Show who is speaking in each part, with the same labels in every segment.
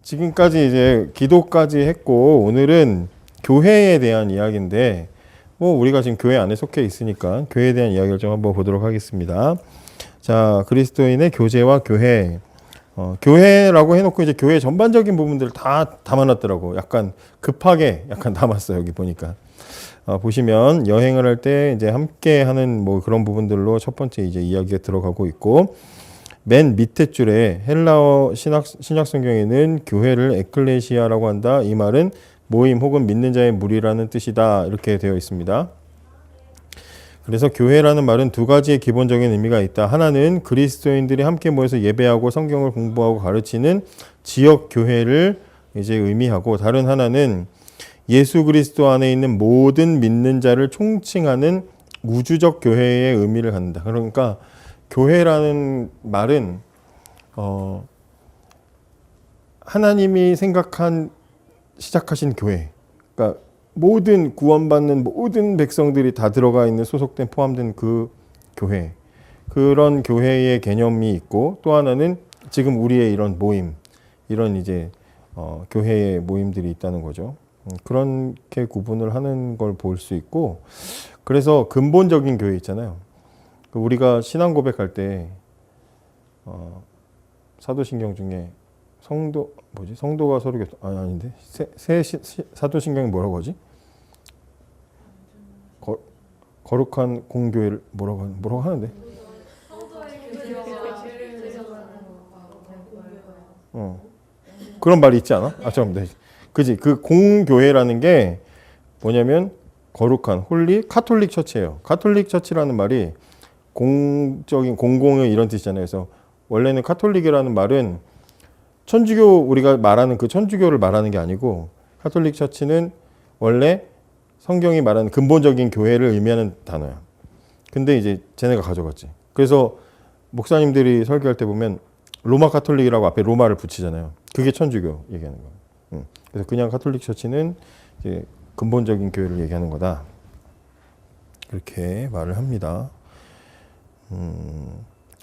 Speaker 1: 지금까지 이제 기도까지 했고 오늘은 교회에 대한 이야기인데 뭐 우리가 지금 교회 안에 속해 있으니까 교회에 대한 이야기를 좀 한번 보도록 하겠습니다. 자, 그리스도인의 교제와 교회. 교회라고 해놓고 이제 교회 전반적인 부분들을 다 담아놨더라고. 약간 급하게 약간 담았어요. 여기 보니까. 보시면 여행을 할 때 이제 함께 하는 뭐 그런 부분들로 첫 번째 이제 이야기가 들어가고 있고 맨 밑에 줄에 헬라어 신약 성경에는 교회를 에클레시아라고 한다. 이 말은 모임 혹은 믿는 자의 무리라는 뜻이다. 이렇게 되어 있습니다. 그래서 교회라는 말은 두 가지의 기본적인 의미가 있다. 하나는 그리스도인들이 함께 모여서 예배하고 성경을 공부하고 가르치는 지역 교회를 이제 의미하고, 다른 하나는 예수 그리스도 안에 있는 모든 믿는 자를 총칭하는 우주적 교회의 의미를 갖는다. 그러니까 교회라는 말은 하나님이 시작하신 교회, 그러니까 모든 구원받는 모든 백성들이 다 들어가 있는 소속된 포함된 그 교회, 그런 교회의 개념이 있고, 또 하나는 지금 우리의 이런 모임, 이런 이제 교회의 모임들이 있다는 거죠. 그렇게 구분을 하는 걸 볼 수 있고, 그래서 근본적인 교회 있잖아요. 우리가 신앙 고백할 때 사도신경 중에 성도가 서로 아닌데 사도신경이 뭐라고 하지? 거룩한 공교회를 뭐라고 하는데? 그런 말이 있지 않아? 잠깐만. 그지? 그 공교회라는 게 뭐냐면 거룩한 홀리 카톨릭 처치예요. 카톨릭 처치라는 말이 공적인 공공의 이런 뜻이잖아요. 그래서 원래는 카톨릭이라는 말은 천주교, 우리가 말하는 그 천주교를 말하는 게 아니고, 카톨릭 처치는 원래 성경이 말하는 근본적인 교회를 의미하는 단어야. 근데 이제 쟤네가 가져갔지. 그래서 목사님들이 설교할 때 보면 로마 카톨릭이라고 앞에 로마를 붙이잖아요. 그게 천주교 얘기하는 거예요. 그래서 그냥 카톨릭 처치는 이제 근본적인 교회를 얘기하는 거다. 그렇게 말을 합니다.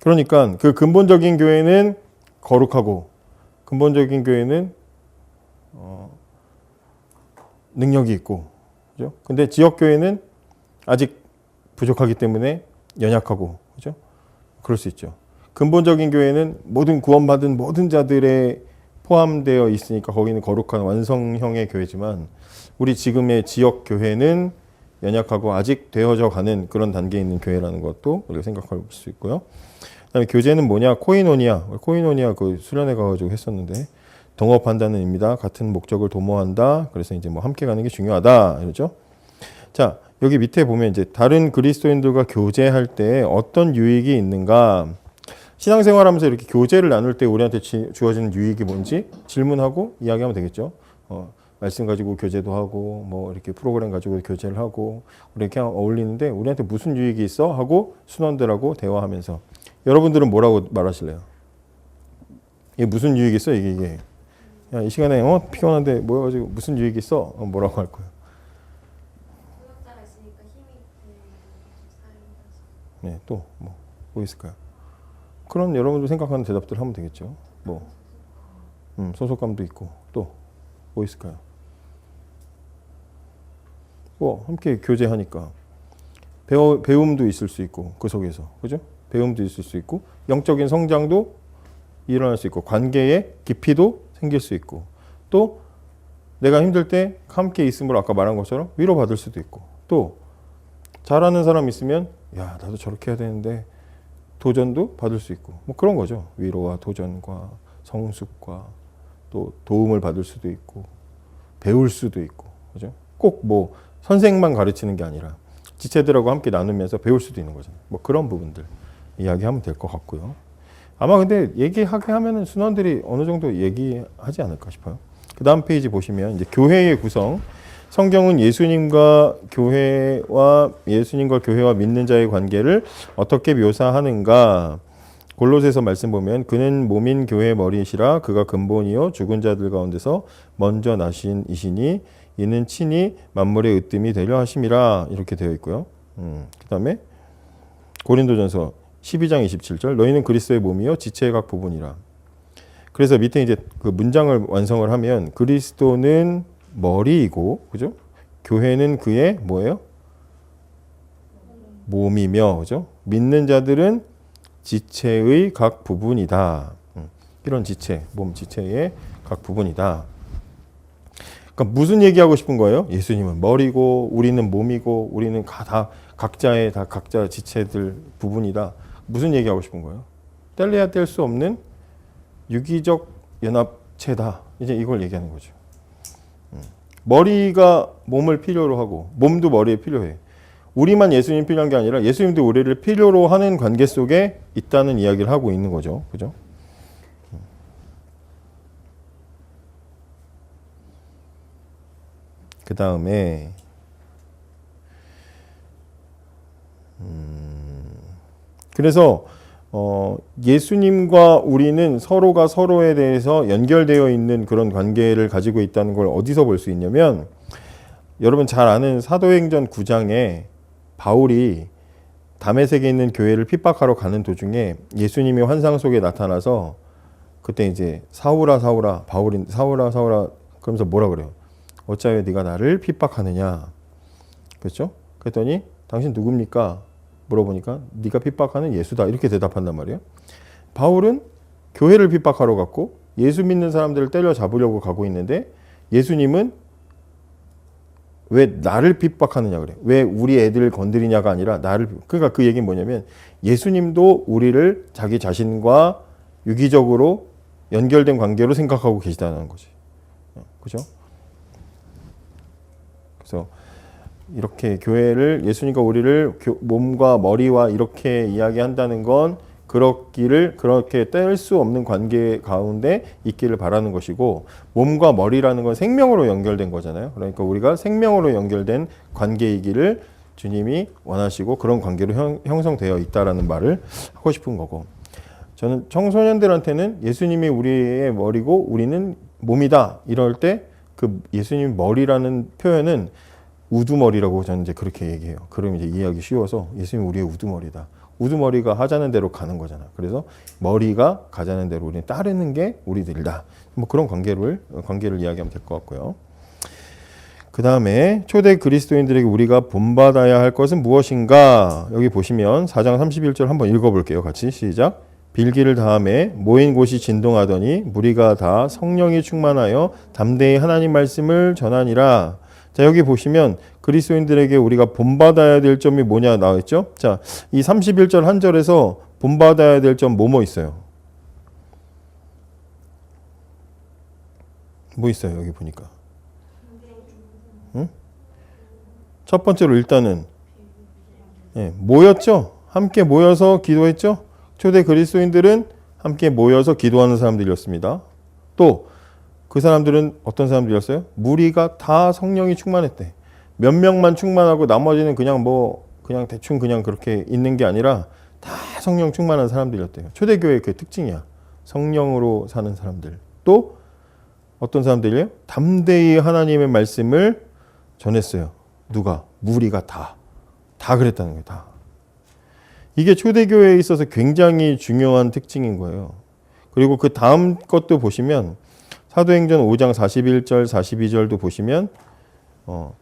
Speaker 1: 그러니까 그 근본적인 교회는 거룩하고, 근본적인 교회는 능력이 있고, 그죠? 근데 지역 교회는 아직 부족하기 때문에 연약하고, 그죠? 그럴 수 있죠. 근본적인 교회는 모든 구원받은 모든 자들에 포함되어 있으니까 거기는 거룩한 완성형의 교회지만, 우리 지금의 지역 교회는 연약하고 아직 되어져 가는 그런 단계에 있는 교회라는 것도 우리가 생각할 수 있고요. 그다음에 교제는 뭐냐? 코이노니아 그 수련회 가가지고 했었는데, 동업한다는 의미다. 같은 목적을 도모한다. 그래서 이제 뭐 함께 가는 게 중요하다. 이러죠. 자, 여기 밑에 보면 이제 다른 그리스도인들과 교제할 때 어떤 유익이 있는가? 신앙생활하면서 이렇게 교제를 나눌 때 우리한테 주어지는 유익이 뭔지 질문하고 이야기하면 되겠죠. 말씀 가지고 교제도 하고, 뭐 이렇게 프로그램 가지고 교제를 하고, 우리 이렇게 어울리는데 우리한테 무슨 유익이 있어? 하고 순원들하고 대화하면서, 여러분들은 뭐라고 말하실래요? 이게 무슨 유익이 있어? 이게. 야, 이 시간에 피곤한데 모여가지고 무슨 유익이 있어? 뭐라고 할 거예요?
Speaker 2: 구역자가 있으니까 힘이
Speaker 1: 네, 또 뭐 있을까요? 그런 여러분들 생각하는 대답들 하면 되겠죠. 뭐 소속감도 있고, 또 뭐 있을까요? 뭐 함께 교제하니까 배움도 있을 수 있고, 그 속에서, 그죠? 배움도 있을 수 있고, 영적인 성장도 일어날 수 있고, 관계의 깊이도 생길 수 있고, 또 내가 힘들 때 함께 있음으로 아까 말한 것처럼 위로받을 수도 있고, 또 잘하는 사람 있으면 야, 나도 저렇게 해야 되는데 도전도 받을 수 있고, 뭐 그런 거죠. 위로와 도전과 성숙과 또 도움을 받을 수도 있고, 배울 수도 있고, 그죠? 꼭 뭐 선생만 가르치는 게 아니라 지체들하고 함께 나누면서 배울 수도 있는 거잖아요. 뭐 그런 부분들 이야기하면 될 것 같고요. 아마 근데 얘기하게 하면은 순원들이 어느 정도 얘기하지 않을까 싶어요. 그 다음 페이지 보시면 이제 교회의 구성. 성경은 예수님과 교회와 믿는 자의 관계를 어떻게 묘사하는가? 골로새서 말씀 보면 그는 몸인 교회의 머리이시라. 그가 근본이요 죽은 자들 가운데서 먼저 나신 이시니 이는 친히 만물의 으뜸이 되려 하심이라. 이렇게 되어 있고요. 그 다음에 고린도전서 12장 27절 너희는 그리스도의 몸이요 지체의 각 부분이라. 그래서 밑에 이제 그 문장을 완성을 하면 그리스도는 머리이고, 그죠? 교회는 그의 뭐예요? 몸이며, 그죠? 믿는 자들은 지체의 각 부분이다. 이런 지체, 몸 지체의 각 부분이다. 그러니까 무슨 얘기하고 싶은 거예요? 예수님은 머리고, 우리는 몸이고, 우리는 다 각자의 다 각자 지체들 부분이다. 무슨 얘기하고 싶은 거예요? 뗄래야 뗄 수 없는 유기적 연합체다. 이제 이걸 얘기하는 거죠. 머리가 몸을 필요로 하고 몸도 머리에 필요해. 우리만 예수님 필요한 게 아니라 예수님도 우리를 필요로 하는 관계 속에 있다는 이야기를 하고 있는 거죠. 그죠? 그 다음에 그래서 예수님과 우리는 서로가 서로에 대해서 연결되어 있는 그런 관계를 가지고 있다는 걸 어디서 볼 수 있냐면 여러분 잘 아는 사도행전 9장에 바울이 다메섹에 있는 교회를 핍박하러 가는 도중에 예수님이 환상 속에 나타나서 그때 이제 사울아 사울아 바울이 사울아 사울아 그러면서 뭐라 그래요? 어찌하여 네가 나를 핍박하느냐? 그렇죠? 그랬더니 당신 누굽니까? 물어보니까 네가 핍박하는 예수다 이렇게 대답한단 말이에요. 바울은 교회를 핍박하러 갔고 예수 믿는 사람들을 때려잡으려고 가고 있는데 예수님은 왜 나를 핍박하느냐 그래. 왜 우리 애들을 건드리냐가 아니라 나를. 그러니까 그 얘기는 뭐냐면 예수님도 우리를 자기 자신과 유기적으로 연결된 관계로 생각하고 계시다는 거지. 그죠? 그래서 이렇게 교회를 예수님과 우리를 몸과 머리와 이렇게 이야기한다는 건 그렇게 뗄 수 없는 관계 가운데 있기를 바라는 것이고 몸과 머리라는 건 생명으로 연결된 거잖아요. 그러니까 우리가 생명으로 연결된 관계이기를 주님이 원하시고 그런 관계로 형성되어 있다라는 말을 하고 싶은 거고 저는 청소년들한테는 예수님이 우리의 머리고 우리는 몸이다 이럴 때 그 예수님 머리라는 표현은 우두머리라고 저는 이제 그렇게 얘기해요. 그럼 이제 이해하기 쉬워서 예수님이 우리의 우두머리다. 우두머리가 하자는 대로 가는 거잖아. 그래서 머리가 가자는 대로 우리는 따르는 게 우리들이다. 뭐 그런 관계를 이야기하면 될 것 같고요. 그 다음에 초대 그리스도인들에게 우리가 본받아야 할 것은 무엇인가? 여기 보시면 4장 31절 한번 읽어볼게요. 같이 시작. 빌기를 다음에 모인 곳이 진동하더니 무리가 다 성령이 충만하여 담대히 하나님 말씀을 전하니라. 자, 여기 보시면 그리스도인들에게 우리가 본받아야 될 점이 뭐냐 나와있죠? 자, 이 31절 한 절에서 본받아야 될 점 뭐뭐 있어요? 뭐 있어요? 여기 보니까. 응? 첫 번째로 일단은 모였죠? 함께 모여서 기도했죠? 초대 그리스도인들은 함께 모여서 기도하는 사람들이었습니다. 또 그 사람들은 어떤 사람들이었어요? 무리가 다 성령이 충만했대. 몇 명만 충만하고 나머지는 그냥 대충 그냥 그렇게 있는 게 아니라 다 성령 충만한 사람들이었대요. 초대교회의 그 특징이야. 성령으로 사는 사람들. 또 어떤 사람들이에요? 담대히 하나님의 말씀을 전했어요. 누가? 무리가 다 그랬다는 거예요. 다. 이게 초대교회에 있어서 굉장히 중요한 특징인 거예요. 그리고 그 다음 것도 보시면 사도행전 5장 41절 42절도 보시면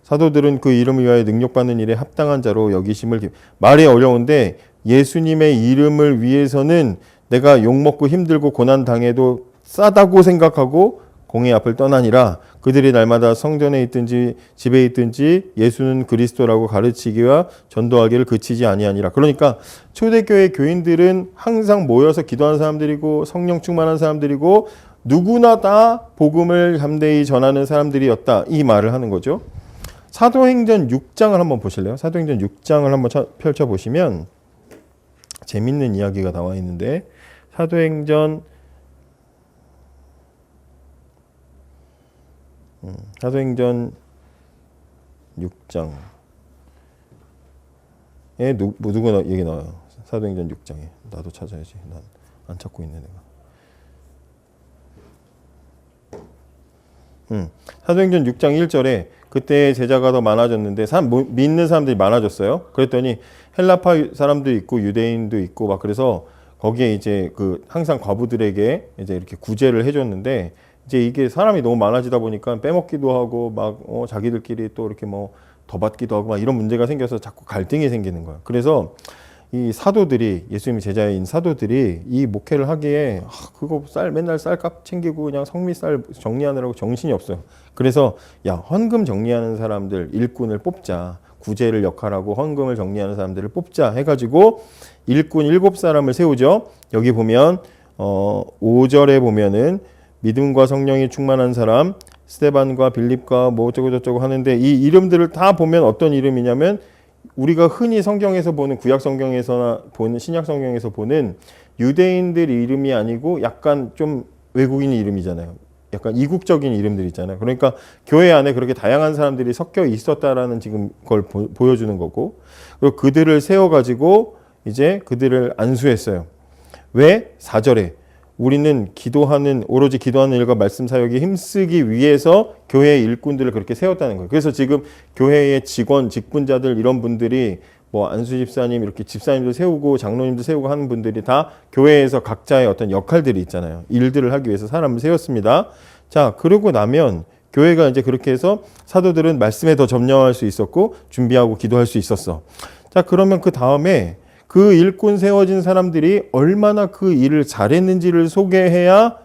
Speaker 1: 사도들은 그 이름을 위하여 능력받는 일에 합당한 자로 여기심을 말이 어려운데 예수님의 이름을 위해서는 내가 욕먹고 힘들고 고난당해도 싸다고 생각하고 공의 앞을 떠나니라. 그들이 날마다 성전에 있든지 집에 있든지 예수는 그리스도라고 가르치기와 전도하기를 그치지 아니하니라. 그러니까 초대교회 교인들은 항상 모여서 기도하는 사람들이고 성령 충만한 사람들이고 누구나 다 복음을 담대히 전하는 사람들이었다. 이 말을 하는 거죠. 사도행전 6장을 한번 보실래요? 사도행전 6장을 한번 펼쳐보시면 재밌는 이야기가 나와 있는데 사도행전 6장에 누구 얘기 나와요? 사도행전 6장에. 나도 찾아야지. 난 안 찾고 있네 내가. 사도행전 6장 1절에 그때 제자가 더 많아졌는데 믿는 사람들이 많아졌어요. 그랬더니 헬라파 사람도 있고 유대인도 있고 막 그래서 거기에 이제 그 항상 과부들에게 이제 이렇게 구제를 해줬는데 이제 이게 사람이 너무 많아지다 보니까 빼먹기도 하고 막 자기들끼리 또 이렇게 뭐 더 받기도 하고 막 이런 문제가 생겨서 자꾸 갈등이 생기는 거야. 그래서 이 사도들이 예수님의 제자인 사도들이 이 목회를 하기에 그거 맨날 쌀값 챙기고 그냥 성미쌀 정리하느라고 정신이 없어요. 그래서 야 헌금 정리하는 사람들 일꾼을 뽑자. 구제를 역할하고 헌금을 정리하는 사람들을 뽑자 해가지고 일꾼 7사람을 세우죠. 여기 보면 5절에 보면은 믿음과 성령이 충만한 사람 스데반과 빌립과 뭐 어쩌고 저쩌고 하는데 이 이름들을 다 보면 어떤 이름이냐면 우리가 흔히 성경에서 보는 구약 성경에서나 보는 신약 성경에서 보는 유대인들 이름이 아니고 약간 좀 외국인 이름이잖아요. 약간 이국적인 이름들 있잖아요. 그러니까 교회 안에 그렇게 다양한 사람들이 섞여 있었다라는 지금 걸 보여주는 거고, 그리고 그들을 세워가지고 이제 그들을 안수했어요. 왜? 4절에 우리는 오로지 기도하는 일과 말씀 사역에 힘쓰기 위해서 교회의 일꾼들을 그렇게 세웠다는 거예요. 그래서 지금 교회의 직원, 직분자들 이런 분들이 뭐 안수 집사님 이렇게 집사님들 세우고 장로님들 세우고 하는 분들이 다 교회에서 각자의 어떤 역할들이 있잖아요. 일들을 하기 위해서 사람을 세웠습니다. 자, 그러고 나면 교회가 이제 그렇게 해서 사도들은 말씀에 더 점령할 수 있었고 준비하고 기도할 수 있었어. 자, 그러면 그 다음에 그 일꾼 세워진 사람들이 얼마나 그 일을 잘했는지를 소개해야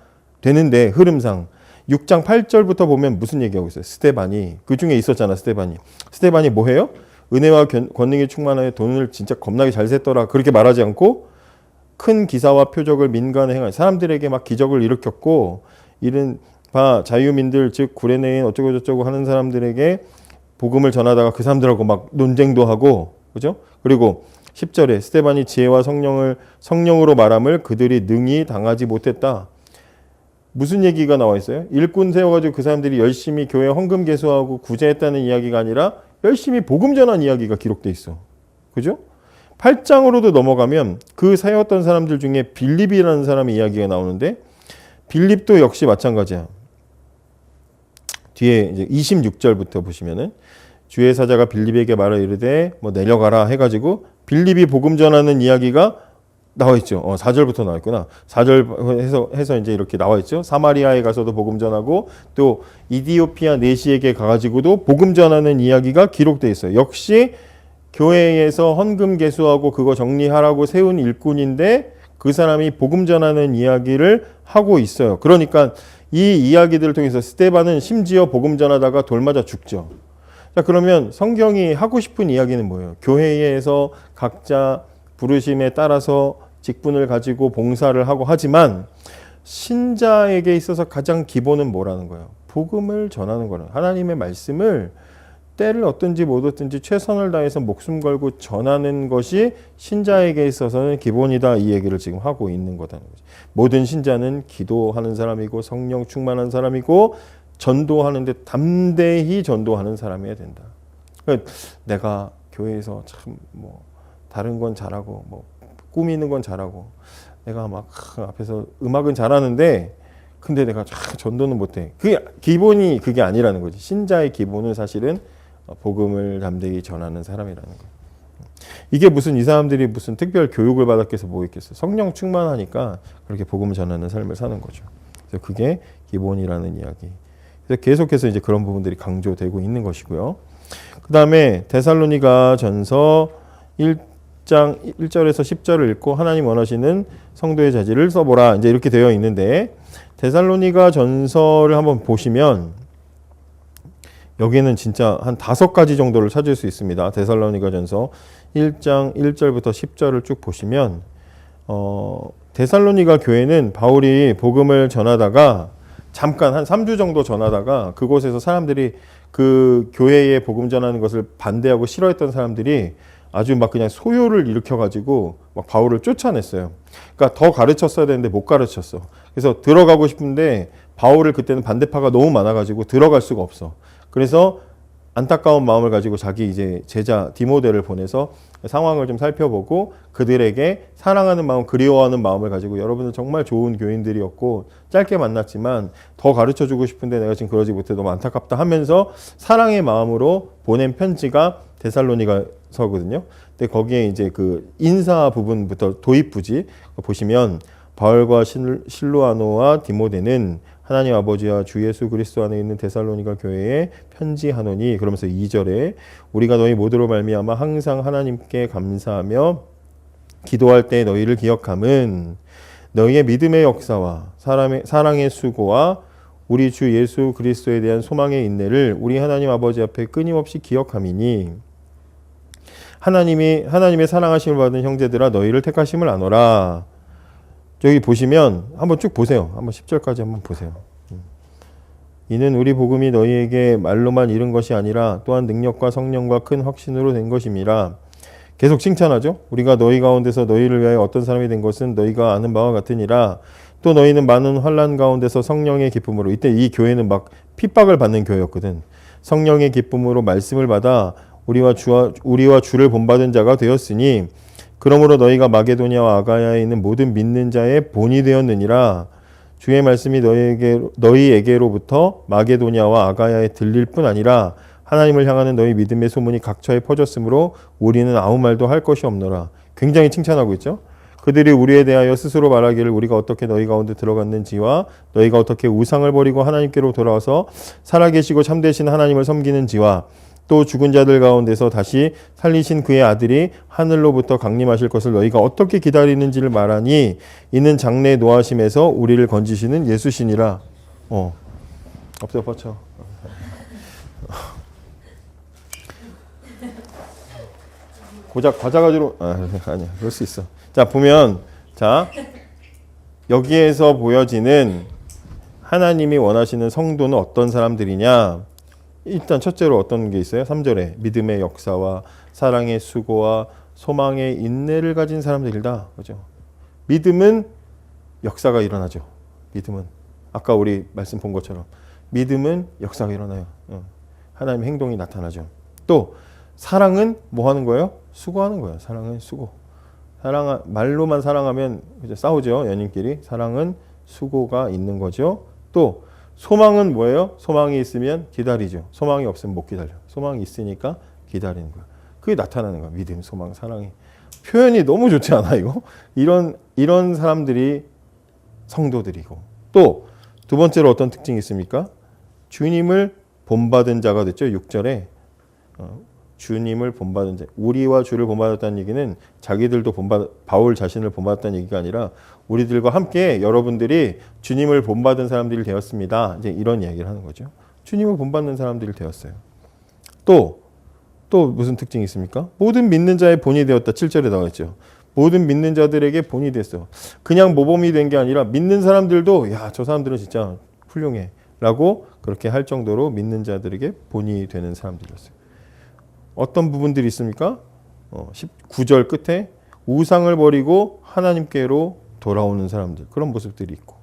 Speaker 1: 되는데 흐름상 6장 8절부터 보면 무슨 얘기하고 있어요? 스데반이 그 중에 있었잖아. 스데반이 뭐 해요? 은혜와 권능이 충만하여 돈을 진짜 겁나게 잘 셌더라. 그렇게 말하지 않고 큰 기사와 표적을 민간에 행한 사람들에게 막 기적을 일으켰고 이른 바 자유민들 즉 구레네인 어쩌고 저쩌고 하는 사람들에게 복음을 전하다가 그 사람들하고 막 논쟁도 하고 그죠? 그리고 10절에 스데반이 지혜와 성령으로 말함을 그들이 능히 당하지 못했다. 무슨 얘기가 나와 있어요? 일꾼 세워가지고 그 사람들이 열심히 교회 헌금 개수하고 구제했다는 이야기가 아니라 열심히 복음 전한 이야기가 기록돼 있어. 그죠? 8장으로도 넘어가면 그 세웠던 사람들 중에 빌립이라는 사람의 이야기가 나오는데 빌립도 역시 마찬가지야. 뒤에 이제 26절부터 보시면은 주의 사자가 빌립에게 말을 이르되 뭐 내려가라 해가지고 빌립이 복음 전하는 이야기가 나와 있죠. 4절부터 나와 있구나. 4절 해서 이제 이렇게 나와 있죠. 사마리아에 가서도 복음 전하고 또 이디오피아 내시에게 가가지고도 복음 전하는 이야기가 기록돼 있어요. 역시 교회에서 헌금 개수하고 그거 정리하라고 세운 일꾼인데 그 사람이 복음 전하는 이야기를 하고 있어요. 그러니까 이 이야기들을 통해서 스데반은 심지어 복음 전하다가 돌 맞아 죽죠. 자, 그러면 성경이 하고 싶은 이야기는 뭐예요? 교회에서 각자 부르심에 따라서 직분을 가지고 봉사를 하고 하지만 신자에게 있어서 가장 기본은 뭐라는 거예요? 복음을 전하는 거예요. 하나님의 말씀을 때를 얻든지 못 얻든지 최선을 다해서 목숨 걸고 전하는 것이 신자에게 있어서는 기본이다. 이 얘기를 지금 하고 있는 거다는 거죠. 모든 신자는 기도하는 사람이고 성령 충만한 사람이고 전도하는데 담대히 전도하는 사람이어야 된다. 그러니까 내가 교회에서 참 뭐 다른 건 잘하고 뭐 꾸미는 건 잘하고 내가 막 앞에서 음악은 잘하는데 근데 내가 전도는 못해. 그게 기본이 그게 아니라는 거지. 신자의 기본은 사실은 복음을 담대히 전하는 사람이라는 거예요. 이게 무슨 이 사람들이 무슨 특별 교육을 받았겠어 뭐 있겠어. 성령 충만하니까 그렇게 복음을 전하는 삶을 사는 거죠. 그래서 그게 기본이라는 이야기. 그래서 계속해서 이제 그런 부분들이 강조되고 있는 것이고요. 그 다음에 데살로니가 전서 1장 1절에서 10절을 읽고 하나님 원하시는 성도의 자질을 써보라. 이제 이렇게 되어 있는데 데살로니가 전서를 한번 보시면 여기는 진짜 한 5가지 정도를 찾을 수 있습니다. 데살로니가 전서 1장 1절부터 10절을 쭉 보시면 데살로니가 교회는 바울이 복음을 전하다가 잠깐 한 3주 정도 전하다가 그곳에서 사람들이 그 교회에 복음 전하는 것을 반대하고 싫어했던 사람들이 아주 막 그냥 소요를 일으켜가지고 막 바울을 쫓아냈어요. 그러니까 더 가르쳤어야 되는데 못 가르쳤어. 그래서 들어가고 싶은데 바울을 그때는 반대파가 너무 많아가지고 들어갈 수가 없어. 그래서 안타까운 마음을 가지고 자기 이제 제자 디모데를 보내서 상황을 좀 살펴보고 그들에게 사랑하는 마음, 그리워하는 마음을 가지고 여러분들 정말 좋은 교인들이었고 짧게 만났지만 더 가르쳐주고 싶은데 내가 지금 그러지 못해 너무 안타깝다 하면서 사랑의 마음으로 보낸 편지가 데살로니가서거든요. 근데 거기에 이제 그 인사 부분부터 도입부지 보시면 바울과 실로아노와 디모데는 하나님 아버지와 주 예수 그리스도 안에 있는 데살로니가 교회에 편지하노니 그러면서 2절에 우리가 너희 모두로 말미암아 항상 하나님께 감사하며 기도할 때 너희를 기억함은 너희의 믿음의 역사와 사랑의 수고와 우리 주 예수 그리스도에 대한 소망의 인내를 우리 하나님 아버지 앞에 끊임없이 기억함이니 하나님의 사랑하심을 받은 형제들아 너희를 택하심을 아노라. 저기 보시면 한번 쭉 보세요. 한번 10절까지 한번 보세요. 이는 우리 복음이 너희에게 말로만 이른 것이 아니라 또한 능력과 성령과 큰 확신으로 된 것임이라. 계속 칭찬하죠. 우리가 너희 가운데서 너희를 위하여 어떤 사람이 된 것은 너희가 아는 바와 같으니라. 또 너희는 많은 환난 가운데서 성령의 기쁨으로, 이때 이 교회는 막 핍박을 받는 교회였거든. 성령의 기쁨으로 말씀을 받아 우리와 주를 본받은 자가 되었으니 그러므로 너희가 마게도냐와 아가야에 있는 모든 믿는 자의 본이 되었느니라. 주의 말씀이 너희에게로부터 마게도냐와 아가야에 들릴 뿐 아니라 하나님을 향하는 너희 믿음의 소문이 각처에 퍼졌으므로 우리는 아무 말도 할 것이 없노라. 굉장히 칭찬하고 있죠. 그들이 우리에 대하여 스스로 말하기를 우리가 어떻게 너희 가운데 들어갔는지와 너희가 어떻게 우상을 버리고 하나님께로 돌아와서 살아계시고 참되신 하나님을 섬기는지와 또 죽은 자들 가운데서 다시 살리신 그의 아들이 하늘로부터 강림하실 것을 너희가 어떻게 기다리는지를 말하니 이는 장래 노하심에서 우리를 건지시는 예수시니라. 없어요, 뻗쳐. 고작 과자 가지로 아니야, 그럴 수 있어. 자, 보면 여기에서 보여지는 하나님이 원하시는 성도는 어떤 사람들이냐? 일단 첫째로 어떤 게 있어요? 3절에 믿음의 역사와 사랑의 수고와 소망의 인내를 가진 사람들이다. 그죠? 믿음은 역사가 일어나죠. 믿음은 아까 우리 말씀 본 것처럼 믿음은 역사가 일어나요. 하나님의 행동이 나타나죠. 또 사랑은 뭐 하는 거예요? 수고하는 거예요. 사랑은 수고. 말로만 사랑하면 그죠? 싸우죠. 연인끼리. 사랑은 수고가 있는 거죠. 또 소망은 뭐예요? 소망이 있으면 기다리죠. 소망이 없으면 못 기다려. 소망이 있으니까 기다리는 거야. 그게 나타나는 거야. 믿음, 소망, 사랑이. 표현이 너무 좋지 않아 이거? 이런 사람들이 성도들이고. 또 두 번째로 어떤 특징이 있습니까? 주님을 본받은 자가 됐죠. 6절에 주님을 본받은 자. 우리와 주를 본받았다는 얘기는 자기들도 바울 자신을 본받았다는 얘기가 아니라 우리들과 함께 여러분들이 주님을 본받은 사람들이 되었습니다. 이제 이런 이야기를 하는 거죠. 주님을 본받는 사람들이 되었어요. 또 무슨 특징이 있습니까? 모든 믿는 자의 본이 되었다. 7절에 나와 있죠. 모든 믿는 자들에게 본이 됐어. 그냥 모범이 된 게 아니라 믿는 사람들도 야, 저 사람들은 진짜 훌륭해 라고 그렇게 할 정도로 믿는 자들에게 본이 되는 사람들이었어요. 어떤 부분들이 있습니까? 19절 끝에 우상을 버리고 하나님께로 돌아오는 사람들, 그런 모습들이 있고,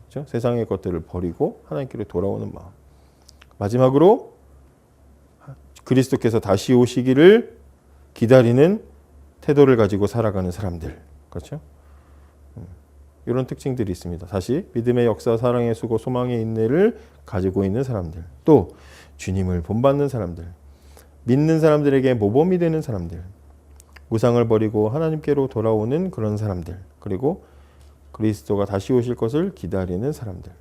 Speaker 1: 그렇죠? 세상의 것들을 버리고 하나님께로 돌아오는 마음. 마지막으로 그리스도께서 다시 오시기를 기다리는 태도를 가지고 살아가는 사람들, 그렇죠? 이런 특징들이 있습니다. 다시 믿음의 역사, 사랑의 수고, 소망의 인내를 가지고 있는 사람들, 또 주님을 본받는 사람들, 믿는 사람들에게 모범이 되는 사람들, 우상을 버리고 하나님께로 돌아오는 그런 사람들, 그리고 그리스도가 다시 오실 것을 기다리는 사람들.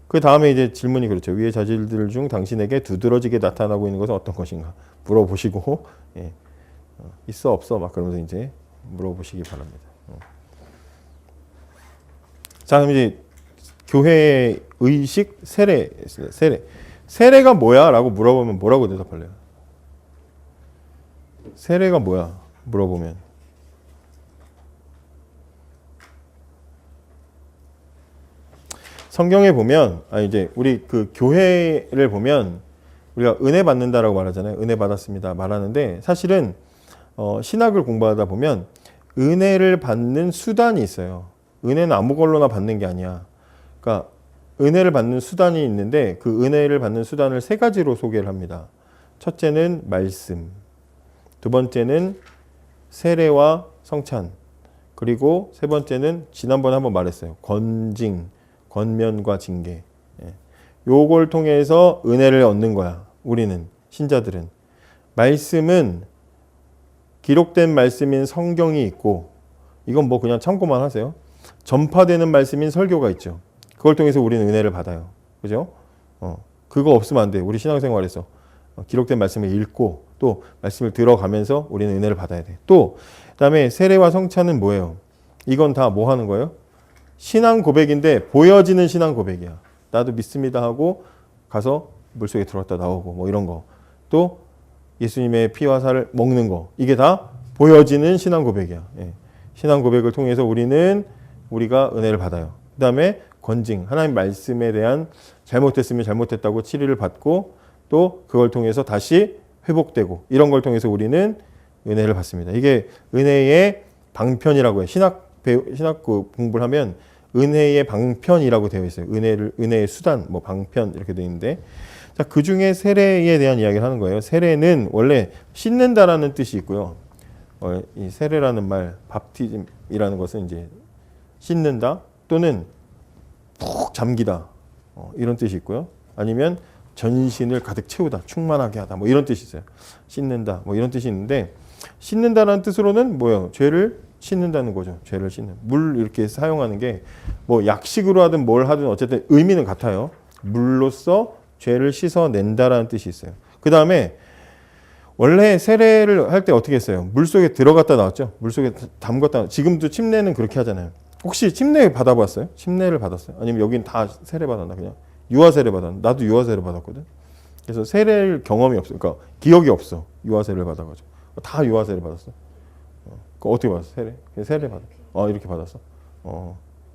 Speaker 1: 그 다음에 이제 질문이 그렇죠. 위의 자질들 중 당신에게 두드러지게 나타나고 있는 것은 어떤 것인가 물어보시고, 있어 없어 막 그러면서 이제 물어보시기 바랍니다. 자, 그럼 이제 교회의 의식 세례가 뭐야? 라고 물어보면 뭐라고 대답할래요? 세례가 뭐야? 물어보면. 성경에 보면, 이제 우리 그 교회를 보면 우리가 은혜 받는다라고 말하잖아요. 은혜 받았습니다. 말하는데 사실은 신학을 공부하다 보면 은혜를 받는 수단이 있어요. 은혜는 아무 걸로나 받는 게 아니야. 그러니까 은혜를 받는 수단이 있는데 그 은혜를 받는 수단을 세 가지로 소개를 합니다. 첫째는 말씀, 두 번째는 세례와 성찬, 그리고 세 번째는 지난번에 한번 말했어요. 권면과 징계. 요걸 통해서 은혜를 얻는 거야. 우리는 신자들은 말씀은 기록된 말씀인 성경이 있고 이건 뭐 그냥 참고만 하세요. 전파되는 말씀인 설교가 있죠. 그걸 통해서 우리는 은혜를 받아요. 그죠? 그거 없으면 안 돼. 우리 신앙생활에서 기록된 말씀을 읽고 또 말씀을 들어가면서 우리는 은혜를 받아야 돼. 또 그다음에 세례와 성찬은 뭐예요? 이건 다 뭐 하는 거예요? 신앙 고백인데 보여지는 신앙 고백이야. 나도 믿습니다 하고 가서 물속에 들어갔다 나오고 뭐 이런 거. 또 예수님의 피와 살을 먹는 거. 이게 다 보여지는 신앙 고백이야. 예. 신앙 고백을 통해서 우리가 은혜를 받아요. 그다음에 건징, 하나님 말씀에 대한 잘못됐으면 잘못됐다고 치리를 받고 또 그걸 통해서 다시 회복되고 이런 걸 통해서 우리는 은혜를 받습니다. 이게 은혜의 방편이라고 해요. 신학 공부를 하면 은혜의 방편이라고 되어 있어요. 은혜의 수단, 뭐 방편 이렇게 되어 있는데, 자, 그 중에 세례에 대한 이야기를 하는 거예요. 세례는 원래 씻는다라는 뜻이 있고요. 이 세례라는 말, 밥티즘이라는 것은 이제 씻는다 또는 푹 잠기다 이런 뜻이 있고요. 아니면 전신을 가득 채우다, 충만하게 하다, 뭐 이런 뜻이 있어요. 씻는다, 뭐 이런 뜻이 있는데, 씻는다라는 뜻으로는 뭐예요? 죄를 씻는다는 거죠. 죄를 씻는. 물 이렇게 사용하는 게 뭐 약식으로 하든 뭘 하든 어쨌든 의미는 같아요. 물로써 죄를 씻어낸다라는 뜻이 있어요. 그 다음에 원래 세례를 할 때 어떻게 했어요? 물속에 들어갔다 나왔죠. 물속에 담갔다. 지금도 침례는 그렇게 하잖아요. 혹시 침례 받아봤어요? 침례를 받았어요? 아니면 여긴 다 세례 받았나 그냥? 유아 세례 받았나? 나도 유아 세례 받았거든. 그래서 세례 경험이 없어. 그러니까 기억이 없어. 유아 세례를 받아가지고 다 유아 세례 받았어. 그 어떻게 받았어? 세례 받아. 이렇게 받았어.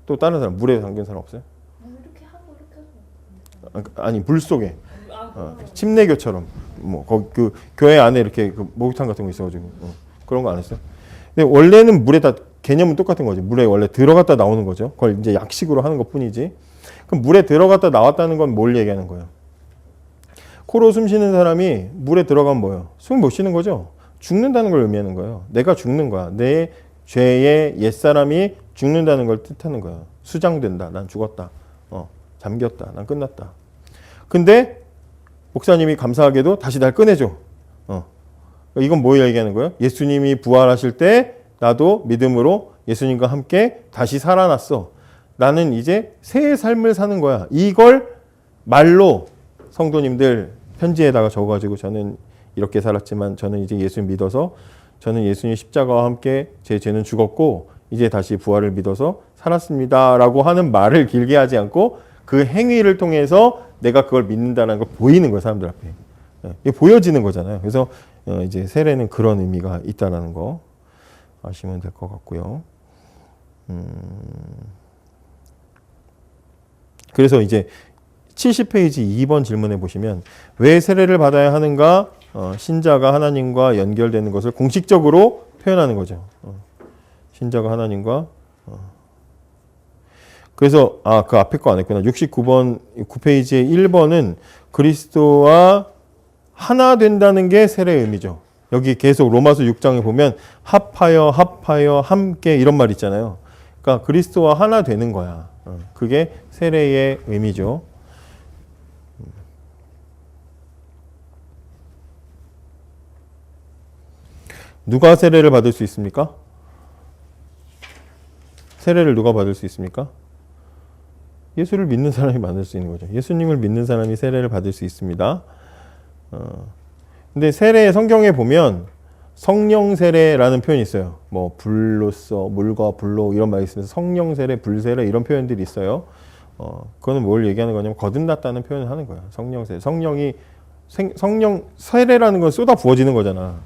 Speaker 1: 또 다른 사람 물에 담긴 사람 없어요?
Speaker 2: 이렇게 하고 이렇게 하고.
Speaker 1: 아니 물 속에. 침례교처럼 뭐 거기 그 교회 안에 이렇게 그 목욕탕 같은 거 있어가지고 그런 거 안 했어요. 근데 원래는 물에 다 개념은 똑같은 거지. 물에 원래 들어갔다 나오는 거죠. 그걸 이제 약식으로 하는 것뿐이지. 그럼 물에 들어갔다 나왔다는 건 뭘 얘기하는 거예요? 코로 숨 쉬는 사람이 물에 들어가면 뭐예요? 숨 못 쉬는 거죠. 죽는다는 걸 의미하는 거예요. 내가 죽는 거야. 내 죄의 옛사람이 죽는다는 걸 뜻하는 거예요. 수장된다. 난 죽었다. 잠겼다. 난 끝났다. 근데 목사님이 감사하게도 다시 날 꺼내줘. 이건 뭐 얘기하는 거예요? 예수님이 부활하실 때 나도 믿음으로 예수님과 함께 다시 살아났어. 나는 이제 새 삶을 사는 거야. 이걸 말로 성도님들 편지에다가 적어가지고 저는 이렇게 살았지만 저는 이제 예수님 믿어서 저는 예수님 십자가와 함께 제 죄는 죽었고 이제 다시 부활을 믿어서 살았습니다. 라고 하는 말을 길게 하지 않고 그 행위를 통해서 내가 그걸 믿는다는 걸 보이는 거예요. 사람들 앞에. 이게 보여지는 거잖아요. 그래서 이제 세례는 그런 의미가 있다는 거 아시면 될 것 같고요. 그래서 이제 70페이지 2번 질문에 보시면 왜 세례를 받아야 하는가? 신자가 하나님과 연결되는 것을 공식적으로 표현하는 거죠. 신자가 하나님과 그래서 그 앞에 거 안 했구나. 69번 9페이지의 1번은 그리스도와 하나 된다는 게 세례의 의미죠. 여기 계속 로마서 6장에 보면 합하여 함께 이런 말 있잖아요. 그러니까 그리스도와 하나 되는 거야. 그게 세례의 의미죠. 누가 세례를 받을 수 있습니까? 세례를 누가 받을 수 있습니까? 예수를 믿는 사람이 받을 수 있는 거죠. 예수님을 믿는 사람이 세례를 받을 수 있습니다. 근데 세례 성경에 보면 성령 세례라는 표현이 있어요. 뭐 불로써 물과 불로 이런 말이 있으면서 성령 세례, 불 세례 이런 표현들이 있어요. 그거는 뭘 얘기하는 거냐면 거듭났다는 표현을 하는 거야. 성령 세례. 성령 세례라는 건 쏟아 부어지는 거잖아.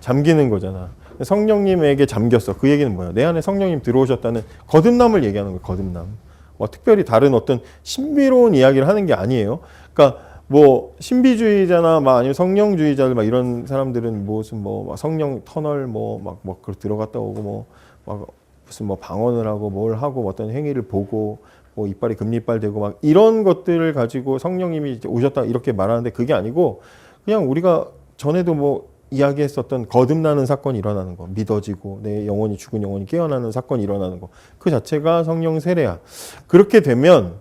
Speaker 1: 잠기는 거잖아. 성령님에게 잠겼어. 그 얘기는 뭐야? 내 안에 성령님 들어오셨다는 거듭남을 얘기하는 거예요. 거듭남. 특별히 다른 어떤 신비로운 이야기를 하는 게 아니에요. 그러니까 뭐 신비주의자나 아니면 성령주의자들 이런 사람들은 무슨 성령 터널 들어갔다 오고 무슨 방언을 하고 뭘 하고 어떤 행위를 보고 이빨이 금리빨 되고 이런 것들을 가지고 성령님이 오셨다 이렇게 말하는데 그게 아니고 그냥 우리가 전에도 이야기했었던 거듭나는 사건이 일어나는 거, 믿어지고 내 영혼이 죽은 영혼이 깨어나는 사건이 일어나는 거, 그 자체가 성령 세례야. 그렇게 되면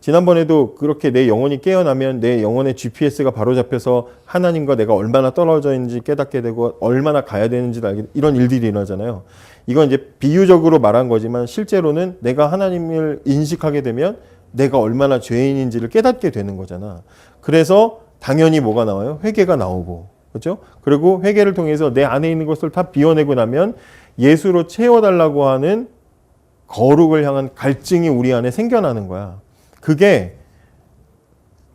Speaker 1: 지난번에도 그렇게 내 영혼이 깨어나면 내 영혼의 GPS가 바로 잡혀서 하나님과 내가 얼마나 떨어져 있는지 깨닫게 되고 얼마나 가야 되는지를 알게 이런 일들이 일어나잖아요. 이건 이제 비유적으로 말한 거지만 실제로는 내가 하나님을 인식하게 되면 내가 얼마나 죄인인지를 깨닫게 되는 거잖아. 그래서 당연히 뭐가 나와요? 회개가 나오고. 그렇죠? 그리고 회개를 통해서 내 안에 있는 것을 다 비워내고 나면 예수로 채워달라고 하는 거룩을 향한 갈증이 우리 안에 생겨나는 거야. 그게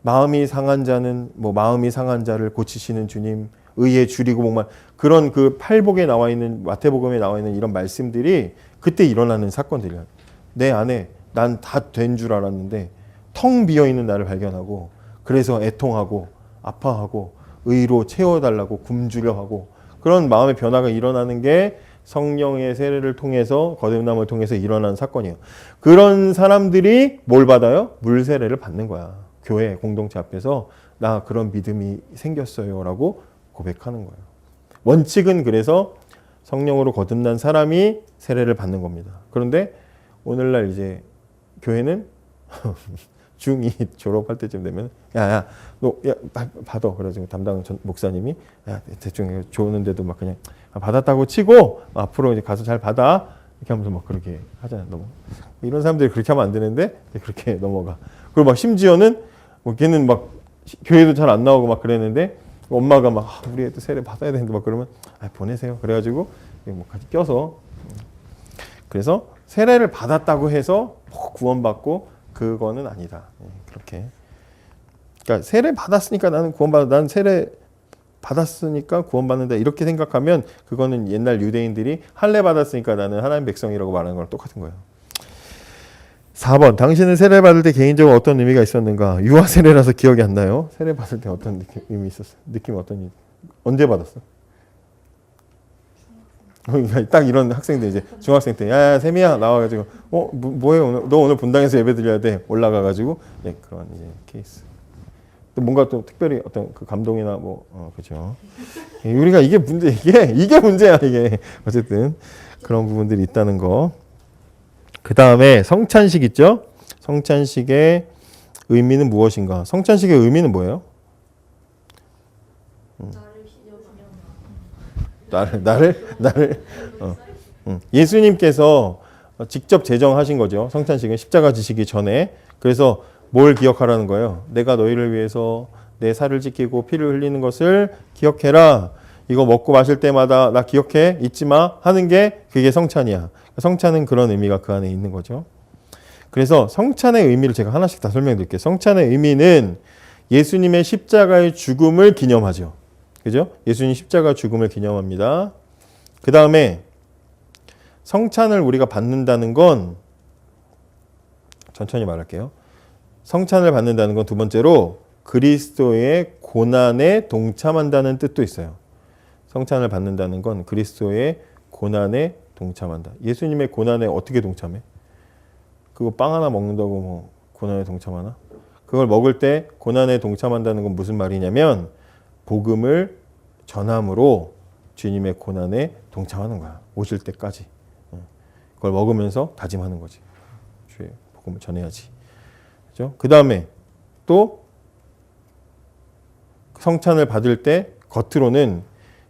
Speaker 1: 마음이 상한 자는 마음이 상한 자를 고치시는 주님, 의에 줄이고 목만 그런 그 팔복에 나와 있는 마태복음에 나와 있는 이런 말씀들이 그때 일어나는 사건들이야. 내 안에 난 다 된 줄 알았는데 텅 비어 있는 나를 발견하고 그래서 애통하고 아파하고 의로 채워달라고 굶주려 하고 그런 마음의 변화가 일어나는 게 성령의 세례를 통해서 거듭남을 통해서 일어난 사건이에요. 그런 사람들이 뭘 받아요? 물 세례를 받는 거야. 교회 공동체 앞에서 나 그런 믿음이 생겼어요 라고 고백하는 거예요. 원칙은 그래서 성령으로 거듭난 사람이 세례를 받는 겁니다. 그런데 오늘날 이제 교회는 중2 졸업할 때쯤 되면 너 받아. 그래서 담당 목사님이 대충 좋은데도 막 그냥 받았다고 치고 앞으로 이제 가서 잘 받아 이렇게 하면서 막 그렇게 하잖아요. 이런 사람들이 그렇게 하면 안 되는데 그렇게 넘어가. 그리고 막 심지어는 걔는 막 교회도 잘 안 나오고 막 그랬는데 엄마가 막 우리 애도 세례 받아야 되는데 막 그러면 보내세요. 그래가지고 같이 껴서 그래서 세례를 받았다고 해서 구원받고 그거는 아니다. 그렇게. 그러니까 세례 받았으니까 나는 구원받아. 난 세례 받았으니까 구원받는다. 이렇게 생각하면 그거는 옛날 유대인들이 할례 받았으니까 나는 하나님 백성이라고 말하는 거랑 똑같은 거예요. 4번. 당신은 세례 받을 때 개인적으로 어떤 의미가 있었는가? 유아 세례라서 기억이 안 나요. 세례 받을 때 어떤 의미 있었어? 느낌 어떤 의미? 언제 받았어? 딱 이런 학생들 이제 중학생 때 야 세미야 나와가지고 뭐해 오늘 너 오늘 본당에서 예배 드려야 돼 올라가가지고 그런 이제 케이스 또 뭔가 또 특별히 어떤 그 감동이나 그죠 우리가 이게 문제 이게 문제야 이게 어쨌든 그런 부분들이 있다는 거. 그 다음에 성찬식 있죠. 성찬식의 의미는 무엇인가? 성찬식의 의미는 뭐예요? 나를 예수님께서 직접 제정하신 거죠. 성찬식은 십자가 지시기 전에. 그래서 뭘 기억하라는 거예요? 내가 너희를 위해서 내 살을 지키고 피를 흘리는 것을 기억해라. 이거 먹고 마실 때마다 나 기억해 잊지 마 하는 게 그게 성찬이야. 성찬은 그런 의미가 그 안에 있는 거죠. 그래서 성찬의 의미를 제가 하나씩 다 설명드릴게요. 성찬의 의미는 예수님의 십자가의 죽음을 기념하죠. 그죠? 예수님 십자가 죽음을 기념합니다. 그 다음에 성찬을 우리가 받는다는 건 천천히 말할게요. 성찬을 받는다는 건 두 번째로 그리스도의 고난에 동참한다는 뜻도 있어요. 성찬을 받는다는 건 그리스도의 고난에 동참한다. 예수님의 고난에 어떻게 동참해? 그거 빵 하나 먹는다고 고난에 동참하나? 그걸 먹을 때 고난에 동참한다는 건 무슨 말이냐면 복음을 전함으로 주님의 고난에 동참하는 거야. 오실 때까지. 그걸 먹으면서 다짐하는 거지. 주의 복음을 전해야지. 그죠? 그 다음에 또 성찬을 받을 때 겉으로는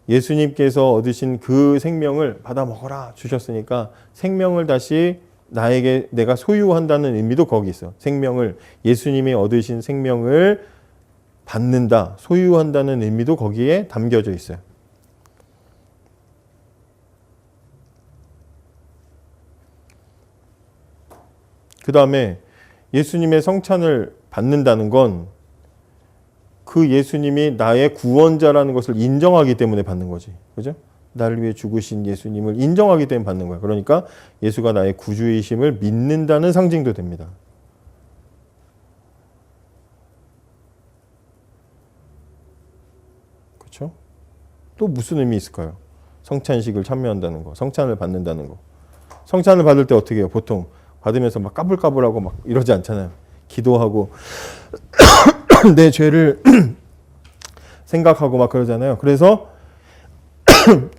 Speaker 1: 예수님께서 얻으신 그 생명을 받아 먹어라 주셨으니까 생명을 다시 나에게 내가 소유한다는 의미도 거기 있어. 생명을 예수님이 얻으신 생명을 받는다, 소유한다는 의미도 거기에 담겨져 있어요. 그 다음에 예수님의 성찬을 받는다는 건 그 예수님이 나의 구원자라는 것을 인정하기 때문에 받는 거지. 그죠? 나를 위해 죽으신 예수님을 인정하기 때문에 받는 거야. 그러니까 예수가 나의 구주이심을 믿는다는 상징도 됩니다. 그렇죠? 또 무슨 의미 있을까요? 성찬식을 참여한다는 거, 성찬을 받는다는 거. 성찬을 받을 때 어떻게 해요? 보통 받으면서 막 까불까불하고 막 이러지 않잖아요. 기도하고 내 죄를 생각하고 막 그러잖아요. 그래서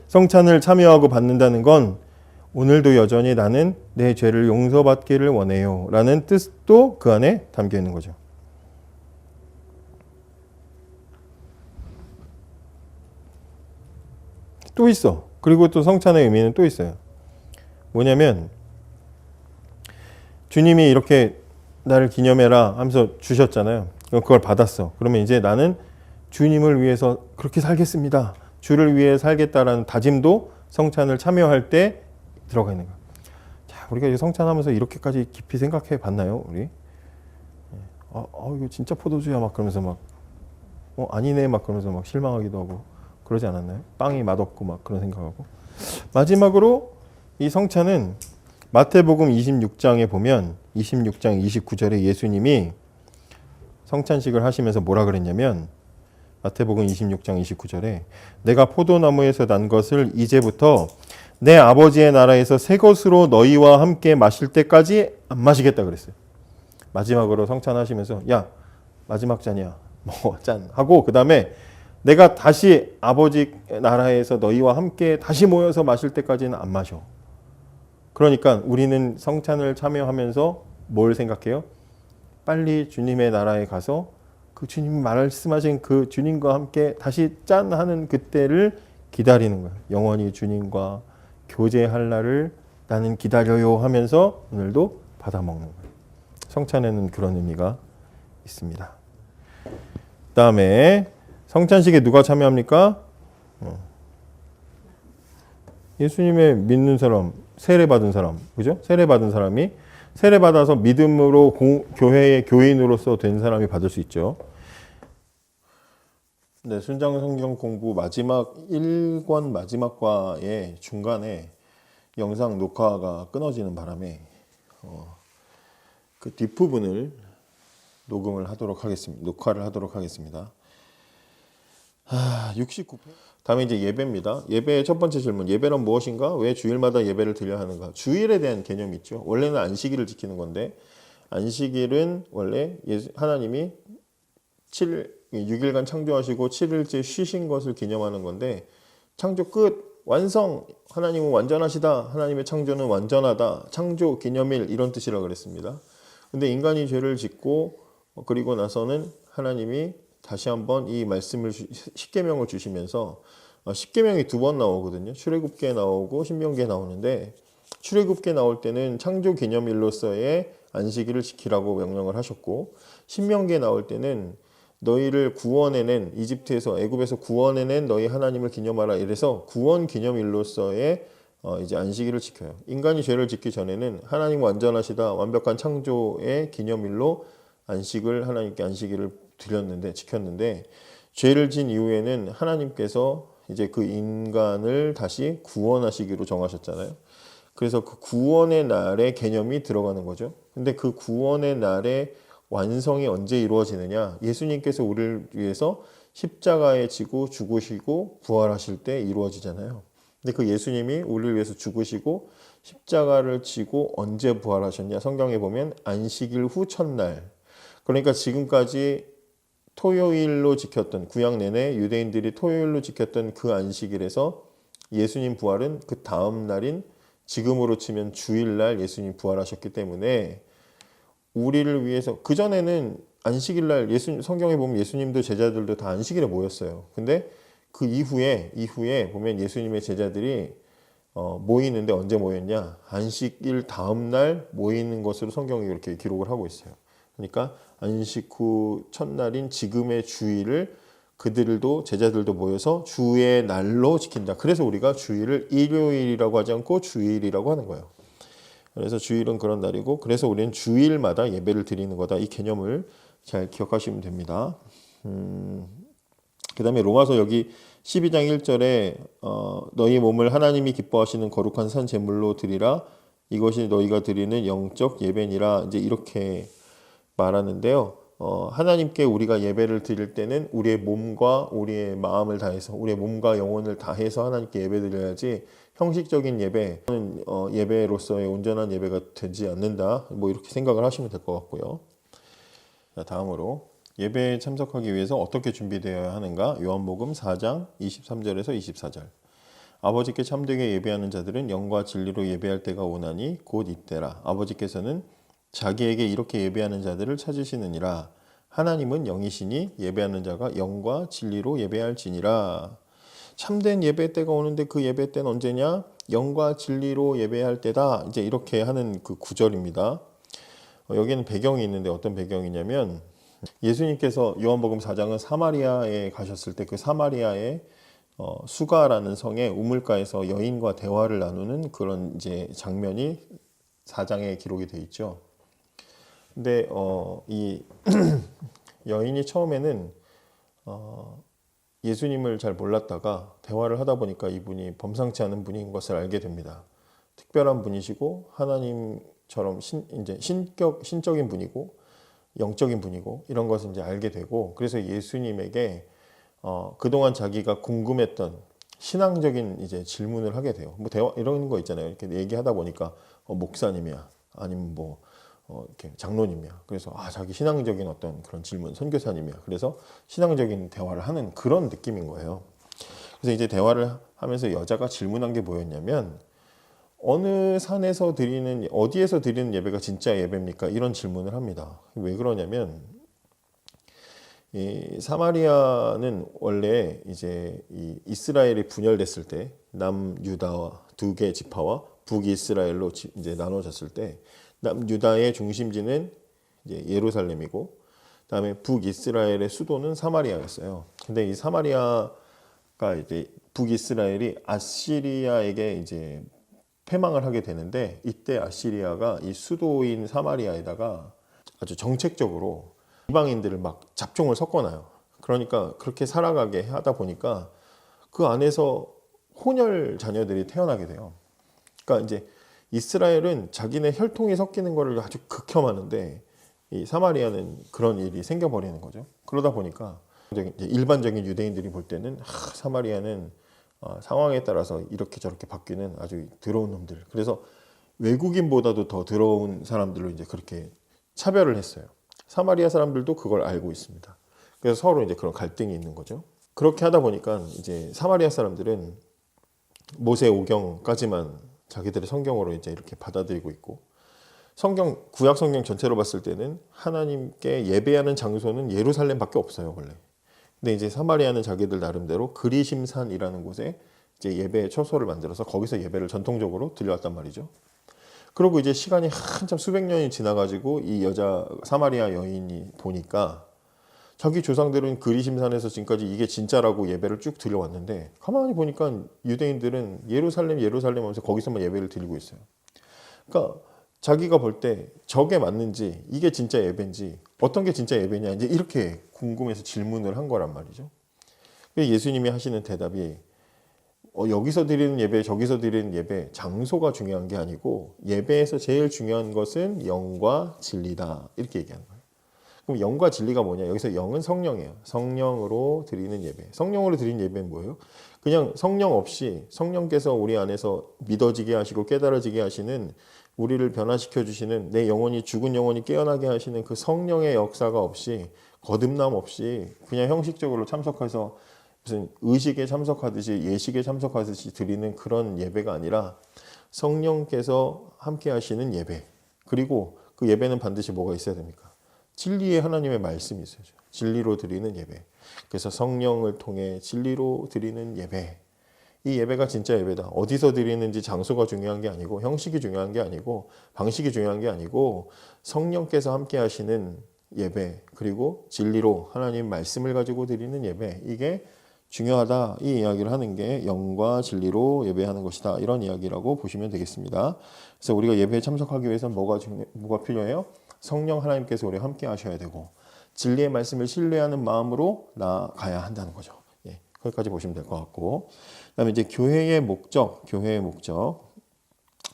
Speaker 1: 성찬을 참여하고 받는다는 건 오늘도 여전히 나는 내 죄를 용서받기를 원해요 라는 뜻도 그 안에 담겨 있는 거죠. 또 있어. 그리고 또 성찬의 의미는 또 있어요. 뭐냐면 주님이 이렇게 나를 기념해라 하면서 주셨잖아요. 그걸 받았어. 그러면 이제 나는 주님을 위해서 그렇게 살겠습니다. 주를 위해 살겠다라는 다짐도 성찬을 참여할 때 들어가 있는 거야. 자, 우리가 이제 성찬하면서 이렇게까지 깊이 생각해 봤나요, 우리? 이거 진짜 포도주야 막 그러면서 막 아니네 막 그러면서 막 실망하기도 하고 그러지 않았나요? 빵이 맛없고 막 그런 생각하고. 마지막으로 이 성찬은 마태복음 26장에 보면 26장 29절에 예수님이 성찬식을 하시면서 뭐라 그랬냐면 마태복음 26장 29절에 내가 포도나무에서 난 것을 이제부터 내 아버지의 나라에서 새 것으로 너희와 함께 마실 때까지 안 마시겠다 그랬어요. 마지막으로 성찬하시면서 야 마지막 잔이야 뭐 짠 하고 그 다음에 내가 다시 아버지 나라에서 너희와 함께 다시 모여서 마실 때까지는 안 마셔. 그러니까 우리는 성찬을 참여하면서 뭘 생각해요? 빨리 주님의 나라에 가서 그 주님이 말씀하신 그 주님과 함께 다시 짠 하는 그때를 기다리는 거예요. 영원히 주님과 교제할 날을 나는 기다려요 하면서 오늘도 받아 먹는 거예요. 성찬에는 그런 의미가 있습니다. 그다음에 성찬식에 누가 참여합니까? 예수님의 믿는 사람, 세례받은 사람, 그죠? 세례받은 사람이 세례받아서 믿음으로 교회의 교인으로서 된 사람이 받을 수 있죠. 네, 순장 성경 공부 마지막 1권 마지막 과의 중간에 영상 녹화가 끊어지는 바람에 그 뒷부분을 녹음을 하도록 하겠습니다. 녹화를 하도록 하겠습니다. 69편. 다음에 이제 예배입니다. 예배의 첫 번째 질문. 예배는 무엇인가? 왜 주일마다 예배를 드려야 하는가? 주일에 대한 개념이 있죠. 원래는 안식일을 지키는 건데 안식일은 원래 하나님이 6일간 창조하시고 7일째 쉬신 것을 기념하는 건데 창조 끝, 완성, 하나님은 완전하시다, 하나님의 창조는 완전하다, 창조 기념일 이런 뜻이라고 그랬습니다. 근데 인간이 죄를 짓고 그리고 나서는 하나님이 다시 한번 이 말씀을 십계명을 주시면서 십계명이 두 번 나오거든요. 출애굽기에 나오고 신명기에 나오는데 출애굽기에 나올 때는 창조 기념일로서의 안식일을 지키라고 명령을 하셨고 신명기에 나올 때는 너희를 구원해낸 이집트에서 애굽에서 구원해낸 너희 하나님을 기념하라 이래서 구원 기념일로서의 이제 안식일을 지켜요. 인간이 죄를 짓기 전에는 하나님 완전하시다 완벽한 창조의 기념일로 안식을 하나님께 안식일을 드렸는데 지켰는데 죄를 진 이후에는 하나님께서 이제 그 인간을 다시 구원하시기로 정하셨잖아요. 그래서 그 구원의 날의 개념이 들어가는 거죠. 근데 그 구원의 날의 완성이 언제 이루어지느냐? 예수님께서 우리를 위해서 십자가에 지고 죽으시고 부활하실 때 이루어지잖아요. 근데 그 예수님이 우리를 위해서 죽으시고 십자가를 지고 언제 부활하셨냐? 성경에 보면 안식일 후 첫날. 그러니까 지금까지 토요일로 지켰던 구약 내내 유대인들이 토요일로 지켰던 그 안식일에서 예수님 부활은 그 다음 날인 지금으로 치면 주일날 예수님 부활하셨기 때문에 우리를 위해서 그전에는 안식일날 성경에 보면 예수님도 제자들도 다 안식일에 모였어요. 근데 그 이후에 보면 예수님의 제자들이 모이는데 언제 모였냐? 안식일 다음 날 모이는 것으로 성경이 이렇게 기록을 하고 있어요. 그러니까 안식 후 첫날인 지금의 주일을 그들도 제자들도 모여서 주의 날로 지킨다. 그래서 우리가 주일을 일요일이라고 하지 않고 주일이라고 하는 거예요. 그래서 주일은 그런 날이고 그래서 우리는 주일마다 예배를 드리는 거다. 이 개념을 잘 기억하시면 됩니다. 그 다음에 로마서 여기 12장 1절에 너희 몸을 하나님이 기뻐하시는 거룩한 산 제물로 드리라. 이것이 너희가 드리는 영적 예배니라. 이제 이렇게 말하는데요. 하나님께 우리가 예배를 드릴 때는 우리의 몸과 우리의 마음을 다해서 우리의 몸과 영혼을 다해서 하나님께 예배 드려야지 형식적인 예배는 예배로서의 온전한 예배가 되지 않는다. 뭐 이렇게 생각을 하시면 될 것 같고요. 자, 다음으로 예배에 참석하기 위해서 어떻게 준비되어야 하는가? 요한복음 4장 23절에서 24절. 아버지께 참되게 예배하는 자들은 영과 진리로 예배할 때가 오나니 곧 이때라. 아버지께서는 자기에게 이렇게 예배하는 자들을 찾으시느니라. 하나님은 영이시니 예배하는 자가 영과 진리로 예배할지니라. 참된 예배 때가 오는데 그 예배 때는 언제냐? 영과 진리로 예배할 때다. 이제 이렇게 하는 그 구절입니다. 여기는 배경이 있는데 어떤 배경이냐면 예수님께서 요한복음 4장은 사마리아에 가셨을 때 그 사마리아의 수가라는 성의 우물가에서 여인과 대화를 나누는 그런 이제 장면이 4장에 기록이 돼 있죠. 근데 이 여인이 처음에는 예수님을 잘 몰랐다가 대화를 하다 보니까 이분이 범상치 않은 분인 것을 알게 됩니다. 특별한 분이시고 하나님처럼 이제 신적인 분이고 영적인 분이고 이런 것을 이제 알게 되고 그래서 예수님에게 그동안 자기가 궁금했던 신앙적인 이제 질문을 하게 돼요. 뭐 대화 이런 거 있잖아요. 이렇게 얘기하다 보니까 목사님이야 아니면 뭐 이렇게 장로님이야. 그래서 자기 신앙적인 어떤 그런 질문, 선교사님이야. 그래서 신앙적인 대화를 하는 그런 느낌인 거예요. 그래서 이제 대화를 하면서 여자가 질문한 게 뭐였냐면 어느 산에서 드리는 어디에서 드리는 예배가 진짜 예배입니까? 이런 질문을 합니다. 왜 그러냐면 이 사마리아는 원래 이제 이 이스라엘이 분열됐을 때 남유다와 두 개 지파와 북이스라엘로 이제 나눠졌을 때 남유다의 중심지는 이제 예루살렘이고 그다음에 북이스라엘의 수도는 사마리아였어요. 근데 이 사마리아가 이제 북이스라엘이 아시리아에게 이제 패망을 하게 되는데 이때 아시리아가 이 수도인 사마리아에다가 아주 정책적으로 이방인들을 막 잡종을 섞어놔요. 그러니까 그렇게 살아가게 하다 보니까 그 안에서 혼혈 자녀들이 태어나게 돼요. 그러니까 이제 이스라엘은 자기네 혈통이 섞이는 거를 아주 극혐하는데 이 사마리아는 그런 일이 생겨버리는 거죠. 그러다 보니까 이제 일반적인 유대인들이 볼 때는 사마리아는 상황에 따라서 이렇게 저렇게 바뀌는 아주 더러운 놈들. 그래서 외국인보다도 더 더러운 사람들로 이제 그렇게 차별을 했어요. 사마리아 사람들도 그걸 알고 있습니다. 그래서 서로 이제 그런 갈등이 있는 거죠. 그렇게 하다 보니까 이제 사마리아 사람들은 모세 오경까지만 자기들의 성경으로 이제 이렇게 받아들이고 있고 구약 성경 전체로 봤을 때는 하나님께 예배하는 장소는 예루살렘밖에 없어요, 원래. 근데 이제 사마리아는 자기들 나름대로 그리심산이라는 곳에 이제 예배의 처소를 만들어서 거기서 예배를 전통적으로 드려왔단 말이죠. 그리고 이제 시간이 한참 수백 년이 지나가지고 이 여자 사마리아 여인이 보니까 자기 조상들은 그리심산에서 지금까지 이게 진짜라고 예배를 쭉 드려왔는데 가만히 보니까 유대인들은 예루살렘 하면서 거기서만 예배를 드리고 있어요. 그러니까 자기가 볼 때 저게 맞는지 이게 진짜 예배인지 어떤 게 진짜 예배냐 이제 이렇게 궁금해서 질문을 한 거란 말이죠. 예수님이 하시는 대답이 여기서 드리는 예배 저기서 드리는 예배 장소가 중요한 게 아니고 예배에서 제일 중요한 것은 영과 진리다 이렇게 얘기하는 거예요. 그럼 영과 진리가 뭐냐? 여기서 영은 성령이에요. 성령으로 드리는 예배. 성령으로 드리는 예배는 뭐예요? 그냥 성령 없이 성령께서 우리 안에서 믿어지게 하시고 깨달아지게 하시는 우리를 변화시켜 주시는 내 영혼이 죽은 영혼이 깨어나게 하시는 그 성령의 역사가 없이 거듭남 없이 그냥 형식적으로 참석해서 무슨 의식에 참석하듯이 예식에 참석하듯이 드리는 그런 예배가 아니라 성령께서 함께 하시는 예배. 그리고 그 예배는 반드시 뭐가 있어야 됩니까? 진리의 하나님의 말씀이 있어야죠. 진리로 드리는 예배. 그래서 성령을 통해 진리로 드리는 예배. 이 예배가 진짜 예배다. 어디서 드리는지 장소가 중요한 게 아니고 형식이 중요한 게 아니고 방식이 중요한 게 아니고 성령께서 함께 하시는 예배 그리고 진리로 하나님 말씀을 가지고 드리는 예배 이게 중요하다. 이 이야기를 하는 게 영과 진리로 예배하는 것이다. 이런 이야기라고 보시면 되겠습니다. 그래서 우리가 예배에 참석하기 위해서는 뭐가 필요해요? 성령 하나님께서 우리와 함께 하셔야 되고 진리의 말씀을 신뢰하는 마음으로 나아가야 한다는 거죠. 거기까지 보시면 될 것 같고 그다음에 이제 교회의 목적.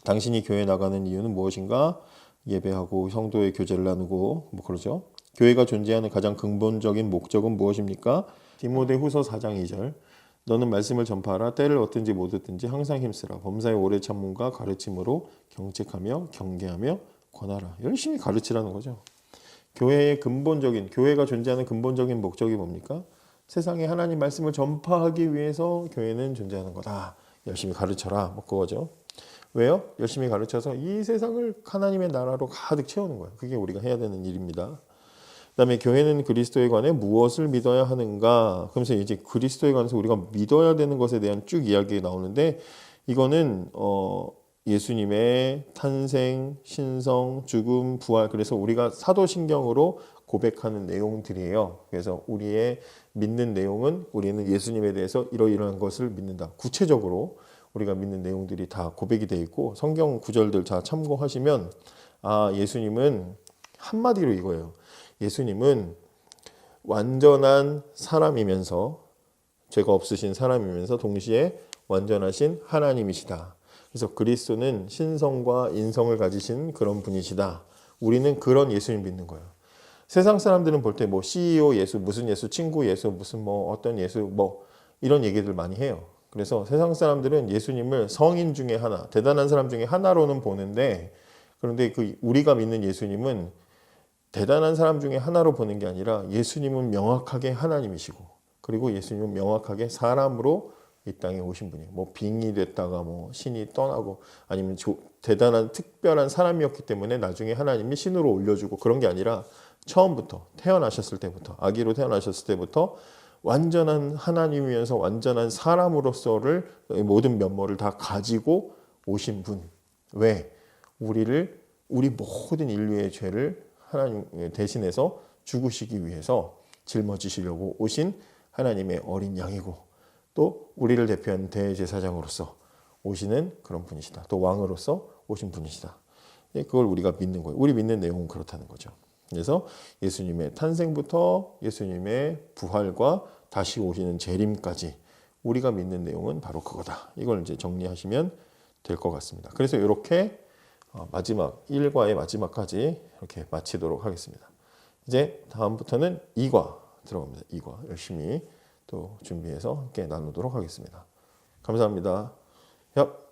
Speaker 1: 당신이 교회에 나가는 이유는 무엇인가? 예배하고 성도의 교제를 나누고 뭐 그러죠. 교회가 존재하는 가장 근본적인 목적은 무엇입니까? 디모데후서 4장 2절 너는 말씀을 전파하라. 때를 얻든지 못 얻든지 항상 힘쓰라. 범사의 오래 참음과 가르침으로 경책하며 경계하며 권하라. 열심히 가르치라는 거죠. 교회가 존재하는 근본적인 목적이 뭡니까? 세상에 하나님 말씀을 전파하기 위해서 교회는 존재하는 거다. 열심히 가르쳐라. 뭐 그거죠. 왜요? 열심히 가르쳐서 이 세상을 하나님의 나라로 가득 채우는 거예요. 그게 우리가 해야 되는 일입니다. 그다음에 교회는 그리스도에 관해 무엇을 믿어야 하는가? 그러면서 이제 그리스도에 관해서 우리가 믿어야 되는 것에 대한 쭉 이야기가 나오는데 이거는 예수님의 탄생, 신성, 죽음, 부활 그래서 우리가 사도신경으로 고백하는 내용들이에요. 그래서 우리의 믿는 내용은 우리는 예수님에 대해서 이러이러한 것을 믿는다. 구체적으로 우리가 믿는 내용들이 다 고백이 되어 있고 성경 구절들 다 참고하시면 예수님은 한마디로 이거예요. 예수님은 완전한 사람이면서 죄가 없으신 사람이면서 동시에 완전하신 하나님이시다. 그래서 그리스도는 신성과 인성을 가지신 그런 분이시다. 우리는 그런 예수님 믿는 거예요. 세상 사람들은 볼 때 뭐 CEO 예수, 무슨 예수, 친구 예수, 무슨 뭐 어떤 예수, 뭐 이런 얘기들 많이 해요. 그래서 세상 사람들은 예수님을 성인 중에 하나, 대단한 사람 중에 하나로는 보는데 그런데 그 우리가 믿는 예수님은 대단한 사람 중에 하나로 보는 게 아니라 예수님은 명확하게 하나님이시고 그리고 예수님은 명확하게 사람으로 이 땅에 오신 분이에요. 뭐 빙이 됐다가 뭐 신이 떠나고 아니면 대단한 특별한 사람이었기 때문에 나중에 하나님이 신으로 올려주고 그런 게 아니라 처음부터 태어나셨을 때부터 아기로 태어나셨을 때부터 완전한 하나님이면서 완전한 사람으로서를 모든 면모를 다 가지고 오신 분. 왜? 우리 모든 인류의 죄를 하나님 대신해서 죽으시기 위해서 짊어지시려고 오신 하나님의 어린 양이고 또 우리를 대표하는 대제사장으로서 오시는 그런 분이시다. 또 왕으로서 오신 분이시다. 그걸 우리가 믿는 거예요. 우리 믿는 내용은 그렇다는 거죠. 그래서 예수님의 탄생부터 예수님의 부활과 다시 오시는 재림까지 우리가 믿는 내용은 바로 그거다. 이걸 이제 정리하시면 될 것 같습니다. 그래서 이렇게 마지막 1과의 마지막까지 이렇게 마치도록 하겠습니다. 이제 다음부터는 2과 들어갑니다. 2과 열심히 또 준비해서 함께 나누도록 하겠습니다. 감사합니다. 야.